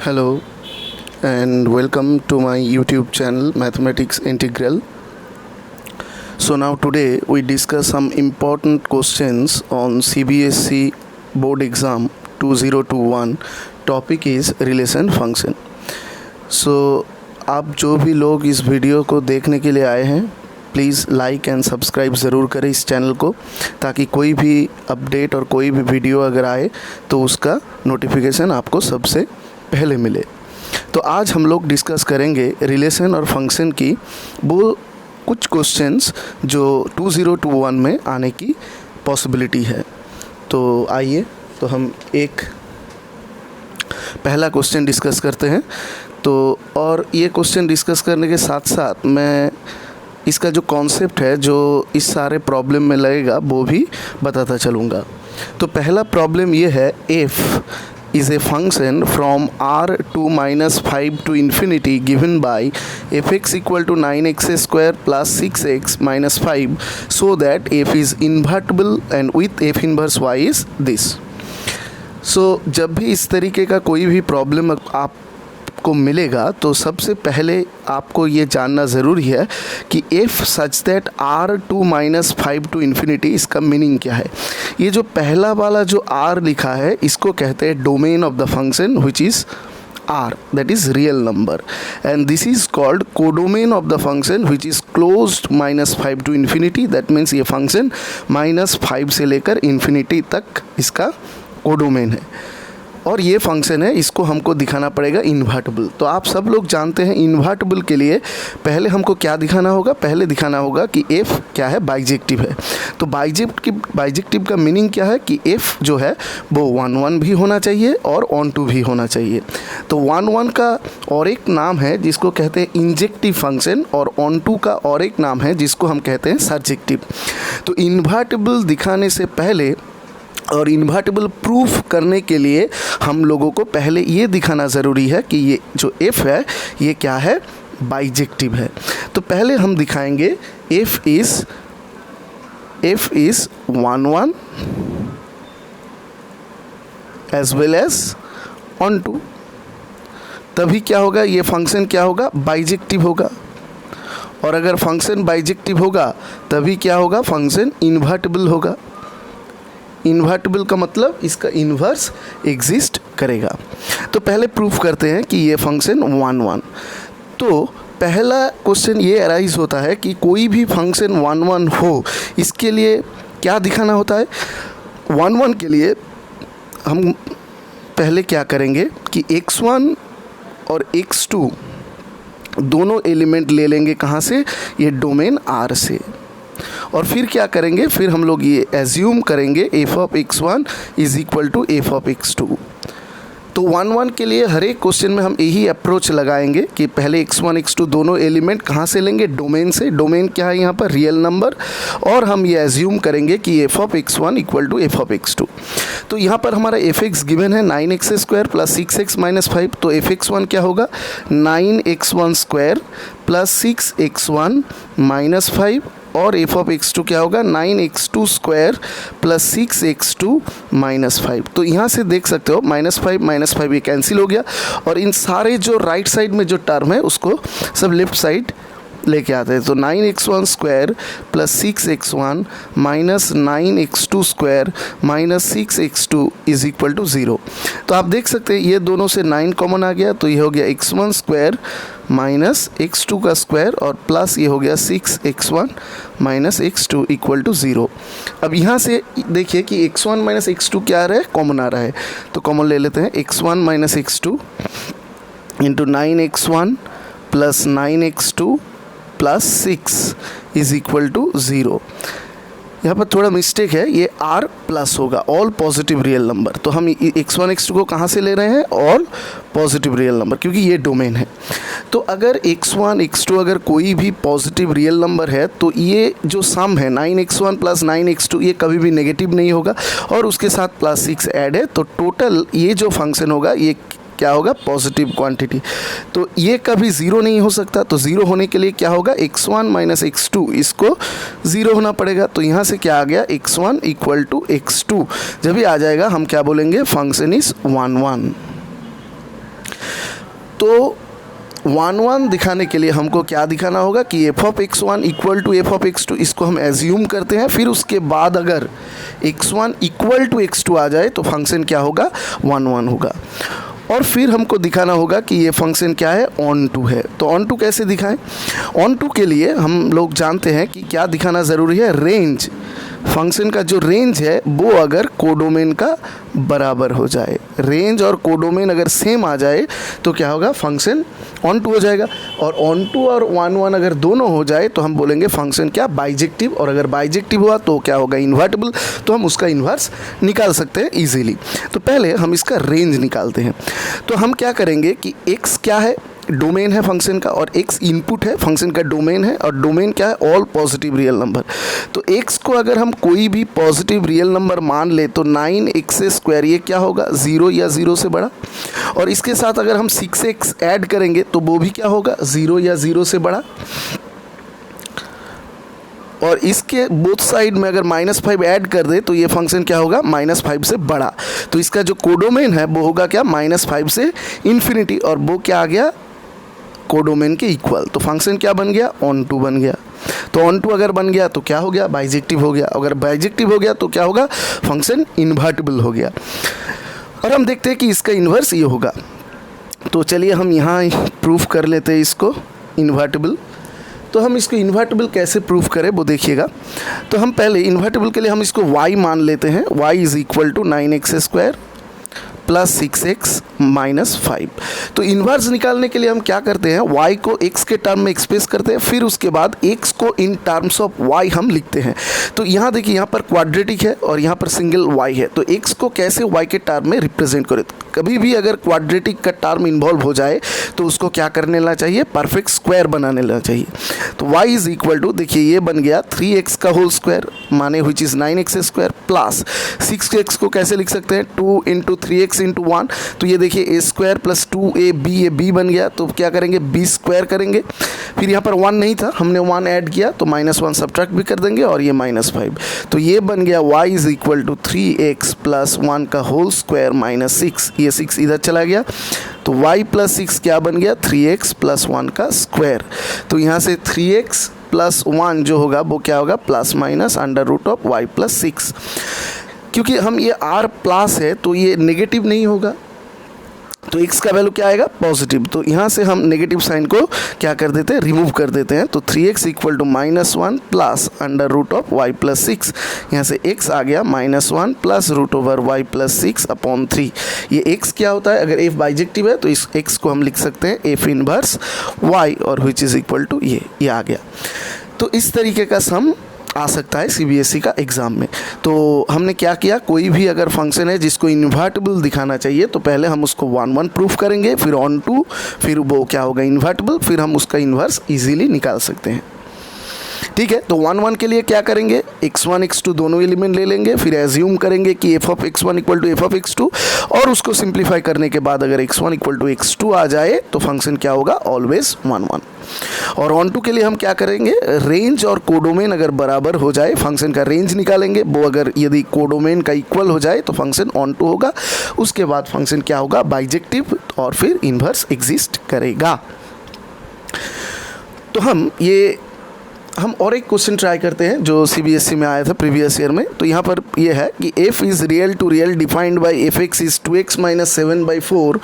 Hello and welcome to my YouTube channel Mathematics Integral. So now today we discuss some important questions on CBSE board exam 2021. Topic is relation function. So आप जो भी लोग इस video को देखने के लिए आए हैं प्लीज़ लाइक एंड सब्सक्राइब ज़रूर करें इस चैनल को, ताकि कोई भी अपडेट और कोई भी वीडियो अगर आए तो उसका नोटिफिकेशन आपको सबसे पहले मिले। तो आज हम लोग डिस्कस करेंगे रिलेशन और फंक्शन की वो कुछ क्वेश्चंस जो 2021 में आने की पॉसिबिलिटी है। तो आइए तो हम एक पहला क्वेश्चन डिस्कस करते हैं। तो और ये क्वेश्चन डिस्कस करने के साथ साथ मैं इसका जो कॉन्सेप्ट है जो इस सारे प्रॉब्लम में लगेगा वो भी बताता चलूँगा। तो पहला प्रॉब्लम ये है, F is a function from r to -5 to infinity given by fx equal to 9x square plus 6x minus 5 so that f is invertible and with f inverse y is this. So जब भी इस तरीके का कोई भी problem आपको मिलेगा तो सबसे पहले आपको ये जानना ज़रूरी है कि f such that r to -5 to infinity, इसका मीनिंग क्या है। ये जो पहला वाला जो r लिखा है इसको कहते हैं domain of the function which is r, that is real number, and this is called codomain of the function which is closed -5 to infinity. that means ये फंक्शन -5 से लेकर इन्फिनिटी तक इसका कोडोमेन है और ये फंक्शन है, इसको हमको दिखाना पड़ेगा इन्वर्टिबल। तो आप सब लोग जानते हैं इन्वर्टिबल के लिए पहले हमको क्या दिखाना होगा, पहले दिखाना होगा कि f क्या है, बाइजेक्टिव है। तो बाइजेक्टिव का मीनिंग क्या है कि f जो है वो 1 भी होना चाहिए और ऑन टू भी होना चाहिए। तो 1 का और एक नाम है जिसको कहते हैं इंजेक्टिव फंक्शन और ऑन टू का और एक नाम है जिसको हम कहते हैं सर्जेक्टिव। तो इन्वर्टिबल दिखाने से पहले और इन्वर्टिबल प्रूफ करने के लिए हम लोगों को पहले ये दिखाना ज़रूरी है कि ये जो f है ये क्या है, बाइजेक्टिव है। तो पहले हम दिखाएंगे f is 1 as well as onto, तभी क्या होगा, ये फंक्शन क्या होगा, बाइजेक्टिव होगा। और अगर फंक्शन बाइजेक्टिव होगा तभी क्या होगा, फंक्शन इन्वर्टिबल होगा। इन्वर्टिबल का मतलब इसका इन्वर्स एग्जिस्ट करेगा। तो पहले प्रूफ करते हैं कि ये फंक्शन 1 तो पहला क्वेश्चन ये अराइज होता है कि कोई भी फंक्शन 1 हो, इसके लिए क्या दिखाना होता है। 1 के लिए हम पहले क्या करेंगे कि x1 और x2 दोनों एलिमेंट ले लेंगे, कहाँ से, ये डोमेन R से। और फिर क्या करेंगे, फिर हम लोग ये एज्यूम करेंगे f of x1 is equal to f of x2। तो 1 के लिए हर एक क्वेश्चन में हम यही अप्रोच लगाएंगे कि पहले x1 x2 दोनों एलिमेंट कहाँ से लेंगे, डोमेन से। डोमेन क्या है यहाँ पर, रियल नंबर। और हम ये एज्यूम करेंगे कि f of x1 equal to f of x2। तो यहाँ पर हमारा fx गिवन है 9x square plus 6x minus 5। तो fx1 क्या होगा, 9x1 square plus 6x1 minus 5 और f ऑफ x2 क्या होगा, 9x2 square plus 6x2 minus 5। तो यहाँ से देख सकते हो -5 ये कैंसिल हो गया और इन सारे जो राइट साइड में जो टर्म है उसको सब लेफ्ट साइड लेके आते हैं। तो 9x1 square plus 6x1 minus 9x2 square minus 6x2 is equal to 0। तो आप देख सकते हैं ये दोनों से 9 कॉमन आ गया, तो ये हो गया x1 स्क्वायर माइनस x2 का स्क्वायर और प्लस ये हो गया 6x1 minus x2 equal to 0। अब यहाँ से देखिए कि x1 माइनस x2 क्या आ रहा है, कॉमन आ रहा है। तो कॉमन ले लेते हैं, x1 minus x2 into 9x1 plus 9x2 plus 6 is equal to 0। यहाँ पर थोड़ा मिस्टेक है, ये r प्लस होगा, ऑल पॉजिटिव रियल नंबर। तो हम x1 x2 को कहाँ से ले रहे हैं, ऑल पॉजिटिव रियल नंबर, क्योंकि ये डोमेन है। तो अगर x1 x2 अगर कोई भी पॉजिटिव रियल नंबर है तो ये जो सम है 9x1 प्लस 9x2 ये कभी भी नेगेटिव नहीं होगा और उसके साथ प्लस 6 ऐड है, तो टोटल ये जो फंक्शन होगा ये क्या होगा, पॉजिटिव क्वांटिटी। तो ये कभी ज़ीरो नहीं हो सकता, तो ज़ीरो होने के लिए क्या होगा, x1 माइनस x2 इसको ज़ीरो होना पड़ेगा। तो यहाँ से क्या आ गया, x1 इक्वल टू x2। जब भी आ जाएगा हम क्या बोलेंगे, फंक्शन इज़ 1 1। तो 1 दिखाने के लिए हमको क्या दिखाना होगा कि f of x1 equal to f of x2, इसको हम एज्यूम करते हैं। फिर उसके बाद अगर x1 इक्वल टू x2 आ जाए तो फंक्शन क्या होगा, 1 होगा। और फिर हमको दिखाना होगा कि ये फंक्शन क्या है, ऑन टू है। तो ऑन टू कैसे दिखाएं? ऑन टू के लिए हम लोग जानते हैं कि क्या दिखाना ज़रूरी है, रेंज। फंक्शन का जो रेंज है वो अगर कोडोमेन का बराबर हो जाए, रेंज और कोडोमेन अगर सेम आ जाए तो क्या होगा, फंक्शन ऑन टू हो जाएगा। और ऑन टू और 1 अगर दोनों हो जाए तो हम बोलेंगे फंक्शन क्या, बाइजेक्टिव। और अगर बाइजेक्टिव हुआ तो क्या होगा, इन्वर्टिबल। तो हम उसका इन्वर्स निकाल सकते हैं ईजिली। तो पहले हम इसका रेंज निकालते हैं। तो हम क्या करेंगे कि x क्या है, डोमेन है फंक्शन का, और x इनपुट है, फंक्शन का डोमेन है, और डोमेन क्या है, ऑल पॉजिटिव रियल नंबर। तो x को अगर हम कोई भी पॉजिटिव रियल नंबर मान ले तो 9x² ये क्या होगा, 0 या 0 से बड़ा। और इसके साथ अगर हम 6x ऐड करेंगे तो वो भी क्या होगा, 0 या 0 से बड़ा। और इसके बोथ साइड में अगर -5 ऐड कर दे तो ये फंक्शन क्या होगा, -5 से बड़ा। तो इसका जो कोडोमेन है वो होगा क्या, -5 से इन्फिनिटी, और वो क्या आ गया, कोडोमेन के इक्वल। तो फंक्शन क्या बन गया, ऑन टू बन गया। तो ऑन टू अगर बन गया तो क्या हो गया, बाइजेक्टिव हो गया। अगर बाइजेक्टिव हो गया तो क्या होगा, फंक्शन इन्वर्टिबल हो गया। और हम देखते हैं कि इसका इन्वर्स ये होगा। तो चलिए हम यहाँ प्रूफ कर लेते हैं इसको इन्वर्टिबल। तो हम इसको इन्वर्टिबल कैसे प्रूफ करें वो देखिएगा। तो हम पहले इन्वर्टिबल के लिए हम इसको y मान लेते हैं। y is equal to 9x² plus 6x minus 5। तो इन्वर्स निकालने के लिए हम क्या करते हैं, y को x के टर्म में एक्सप्रेस करते हैं, फिर उसके बाद x को इन टर्म्स ऑफ y हम लिखते हैं। तो यहाँ देखिए, यहाँ पर क्वाड्रेटिक है और यहाँ पर सिंगल y है। तो x को कैसे y के टर्म में रिप्रेजेंट करें। कभी भी अगर क्वाड्रेटिक का टर्म इन्वॉल्व हो जाए तो उसको क्या करने लेना चाहिए, परफेक्ट स्क्वायर बनाने लेना चाहिए। तो y इज़ इक्वल टू, देखिए ये बन गया 3x का होल स्क्वायर माने which is 9x² plus 6x को कैसे लिख सकते हैं, 2 इंटू 3x इंटू 1। तो ये देखिए a² प्लस 2ab, ये b बन गया। तो क्या करेंगे, b² करेंगे। फिर यहाँ पर 1 नहीं था, हमने 1 ऐड किया तो -1 सब्ट्रैक्ट भी कर देंगे, और ये -5। तो ये बन गया y is equal to 3x plus 1 का होल स्क्वायर माइनस 6। ये 6 इधर चला गया तो y प्लस 6 क्या बन गया, 3x प्लस 1 का स्क्वायर। तो यहाँ से 3x प्लस 1 जो होगा वो क्या होगा, plus minus under root of y plus 6। क्योंकि हम ये r प्लस है तो ये नेगेटिव नहीं होगा, तो x का वैल्यू क्या आएगा, पॉजिटिव। तो यहाँ से हम नेगेटिव साइन को क्या कर देते हैं, रिमूव कर देते हैं। तो 3x equal to -1 plus under root of y plus 6। यहाँ से x आ गया -1 plus root over y plus 6 upon 3। ये x क्या होता है, अगर f बाइजेक्टिव है तो इस x को हम लिख सकते हैं f इनवर्स y, और विच इज़ इक्वल टू ये आ गया। तो इस तरीके का सम आ सकता है CBSE का एग्ज़ाम में। तो हमने क्या किया, कोई भी अगर फंक्शन है जिसको इन्वर्टिबल दिखाना चाहिए तो पहले हम उसको 1 प्रूफ करेंगे, फिर ऑन टू, फिर वो क्या होगा, इन्वर्टिबल, फिर हम उसका इन्वर्स इजीली निकाल सकते हैं। ठीक है। तो 1 के लिए क्या करेंगे, x1 x2 दोनों एलिमेंट ले लेंगे, फिर एज्यूम करेंगे कि f of x1 equal to f of x2, और उसको सिंप्लीफाई करने के बाद अगर x1 इक्वल टू x2 आ जाए तो फंक्शन क्या होगा, ऑलवेज 1 और ऑन टू के लिए हम क्या करेंगे, रेंज और कोडोमेन अगर बराबर हो जाए, फंक्शन का रेंज निकालेंगे, वो अगर यदि कोडोमेन का इक्वल हो जाए तो फंक्शन ऑन टू होगा। उसके बाद फंक्शन क्या होगा, बाइजेक्टिव, और फिर इन्वर्स एग्जिस्ट करेगा। तो हम और एक क्वेश्चन ट्राई करते हैं जो CBSE में आया था प्रीवियस ईयर में। तो यहाँ पर ये है कि f is real to real defined by f(x) is 2x - 7/4